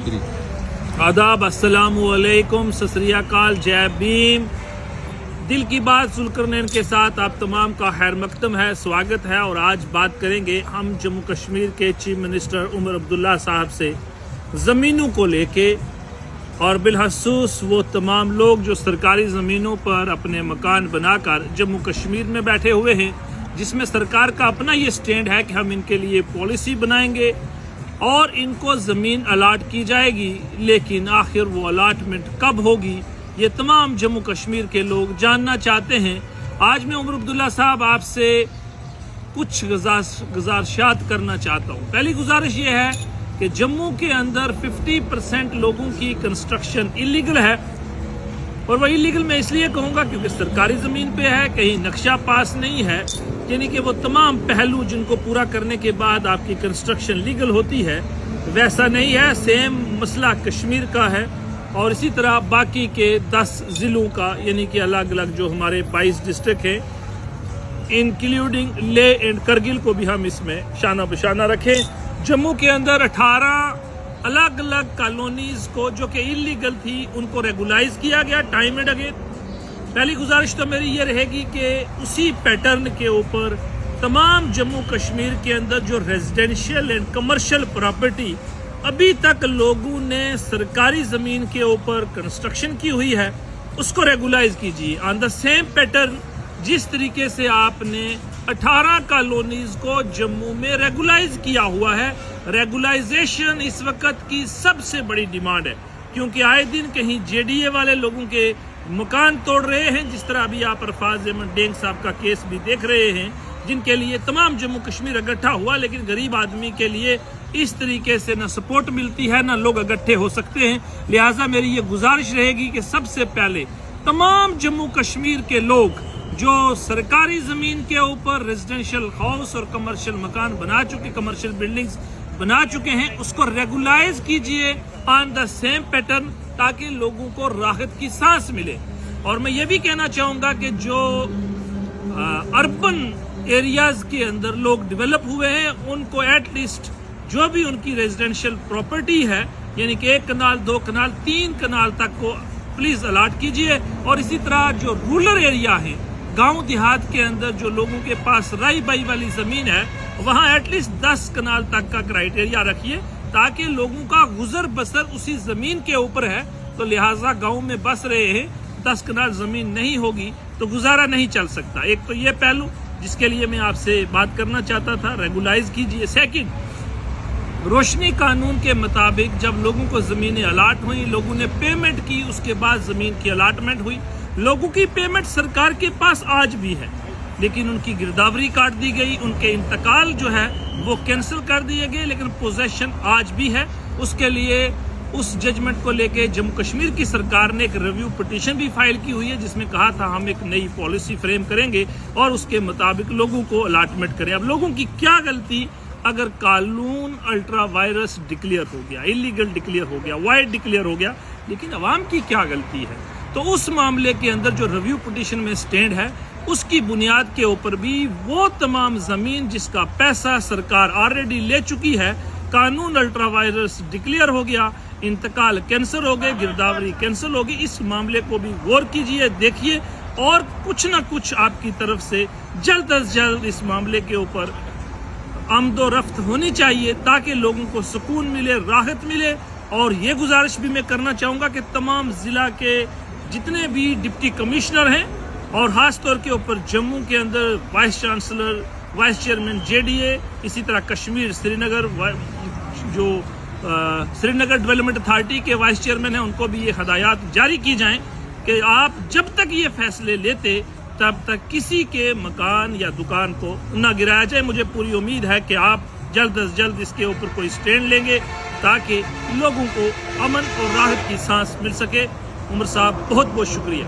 आदाब, अस्सलाम वालेकुम, सत श्री अकाल, जय भीम। दिल की बात जुल्करनैन के साथ आप तमाम का खैर मकदम है, स्वागत है। और आज बात करेंगे हम जम्मू कश्मीर के चीफ मिनिस्टर उमर अब्दुल्ला साहब से ज़मीनों को लेके, और बिलखसूस वो तमाम लोग जो सरकारी ज़मीनों पर अपने मकान बनाकर जम्मू कश्मीर में बैठे हुए हैं, जिसमें सरकार का अपना ये स्टैंड है कि हम इनके लिए पॉलिसी बनाएंगे और इनको ज़मीन अलाट की जाएगी। लेकिन आखिर वो अलाटमेंट कब होगी, ये तमाम जम्मू कश्मीर के लोग जानना चाहते हैं। आज मैं उमर अब्दुल्ला साहब आपसे कुछ गुजारिशात करना चाहता हूँ। पहली गुजारिश ये है कि जम्मू के अंदर 50% लोगों की कंस्ट्रक्शन इलीगल है, और वह इलीगल मैं इसलिए कहूँगा क्योंकि सरकारी ज़मीन पे है, कहीं नक्शा पास नहीं है, यानी कि वो तमाम पहलू जिनको पूरा करने के बाद आपकी कंस्ट्रक्शन लीगल होती है, वैसा नहीं है। सेम मसला कश्मीर का है और इसी तरह बाकी के 10 ज़िलों का, यानी कि अलग अलग जो हमारे 22 डिस्ट्रिक्ट हैं, इंक्लूडिंग ले एंड करगिल को भी हम इसमें शाना बशाना रखें। जम्मू के अंदर 18 अलग अलग कॉलोनीज को जो कि इलीगल थी उनको रेगुलाइज किया गया टाइम एंड अगेन। पहली गुजारिश तो मेरी ये रहेगी कि उसी पैटर्न के ऊपर तमाम जम्मू कश्मीर के अंदर जो रेजिडेंशियल एंड कमर्शियल प्रॉपर्टी अभी तक लोगों ने सरकारी ज़मीन के ऊपर कंस्ट्रक्शन की हुई है, उसको रेगुलाइज कीजिए ऑन द सेम पैटर्न जिस तरीके से आपने 18 कॉलोनीज को जम्मू में रेगुलाइज किया हुआ है। रेगुलाइजेशन इस वक्त की सबसे बड़ी डिमांड है, क्योंकि आए दिन कहीं जेडीए वाले लोगों के मकान तोड़ रहे हैं, जिस तरह अभी आप अरफाज अहमद डेंग साहब का केस भी देख रहे हैं, जिनके लिए तमाम जम्मू कश्मीर इकट्ठा हुआ, लेकिन गरीब आदमी के लिए इस तरीके से न सपोर्ट मिलती है न लोग इकट्ठे हो सकते हैं। लिहाजा मेरी ये गुजारिश रहेगी कि सबसे पहले तमाम जम्मू कश्मीर के लोग जो सरकारी ज़मीन के ऊपर रेजिडेंशियल हाउस और कमर्शियल मकान बना चुके, कमर्शियल बिल्डिंग्स बना चुके हैं, उसको रेगुलाइज कीजिए ऑन द सेम पैटर्न, ताकि लोगों को राहत की सांस मिले। और मैं ये भी कहना चाहूँगा कि जो अर्बन एरियाज के अंदर लोग डेवलप हुए हैं, उनको एटलीस्ट जो भी उनकी रेजिडेंशियल प्रॉपर्टी है, यानी कि 1 कनाल 2 कनाल 3 कनाल तक को प्लीज अलाट कीजिए। और इसी तरह जो रूरल एरिया है, गांव देहात के अंदर जो लोगों के पास राई बाई वाली जमीन है, वहां एटलीस्ट 10 कनाल तक का क्राइटेरिया रखिए, ताकि लोगों का गुजर बसर उसी जमीन के ऊपर है। तो लिहाजा गांव में बस रहे हैं, 10 कनाल जमीन नहीं होगी तो गुजारा नहीं चल सकता। एक तो ये पहलू जिसके लिए मैं आपसे बात करना चाहता था, रेगुलाइज कीजिए। सेकंड, रोशनी कानून के मुताबिक जब लोगों को ज़मीनें अलाट हुई, लोगों ने पेमेंट की, उसके बाद ज़मीन की अलाटमेंट हुई। लोगों की पेमेंट सरकार के पास आज भी है, लेकिन उनकी गिरदावरी काट दी गई, उनके इंतकाल जो है वो कैंसिल कर दिए गए, लेकिन पोजेशन आज भी है। उसके लिए उस जजमेंट को लेके जम्मू कश्मीर की सरकार ने एक रिव्यू पिटीशन भी फाइल की हुई है, जिसमें कहा था हम एक नई पॉलिसी फ्रेम करेंगे और उसके मुताबिक लोगों को अलाटमेंट करें। अब लोगों की क्या गलती, अगर कानून अल्ट्रा वायरस डिक्लेयर हो गया, इलीगल डिक्लेयर हो गया, वाइड डिक्लेयर हो गया, लेकिन अवाम की क्या गलती है? तो उस मामले के अंदर जो रिव्यू पिटीशन में स्टैंड है, उसकी बुनियाद के ऊपर भी वो तमाम ज़मीन जिसका पैसा सरकार ऑलरेडी ले चुकी है, कानून अल्ट्रा वायरस डिक्लेयर हो गया, इंतकाल कैंसिल हो गए, गिरदावरी कैंसिल होगी, इस मामले को भी गौर कीजिए, देखिए, और कुछ ना कुछ आपकी तरफ से जल्द अज जल्द इस मामले के ऊपर आमदो रफ्त होनी चाहिए, ताकि लोगों को सुकून मिले, राहत मिले। और ये गुजारिश भी मैं करना चाहूँगा कि तमाम ज़िला के जितने भी डिप्टी कमिश्नर हैं, और ख़ास तौर के ऊपर जम्मू के अंदर vice chancellor, vice chairman JDA, इसी तरह कश्मीर श्रीनगर जो श्रीनगर डेवलपमेंट अथॉरिटी के वाइस चेयरमैन हैं, उनको भी ये हदायत जारी की जाएं कि आप जब तक ये फैसले लेते तब तक किसी के मकान या दुकान को न गिराया जाए। मुझे पूरी उम्मीद है कि आप जल्द अज जल्द इसके ऊपर कोई स्टैंड लेंगे, ताकि लोगों को अमन और राहत की सांस मिल सके। उमर साहब, बहुत बहुत शुक्रिया।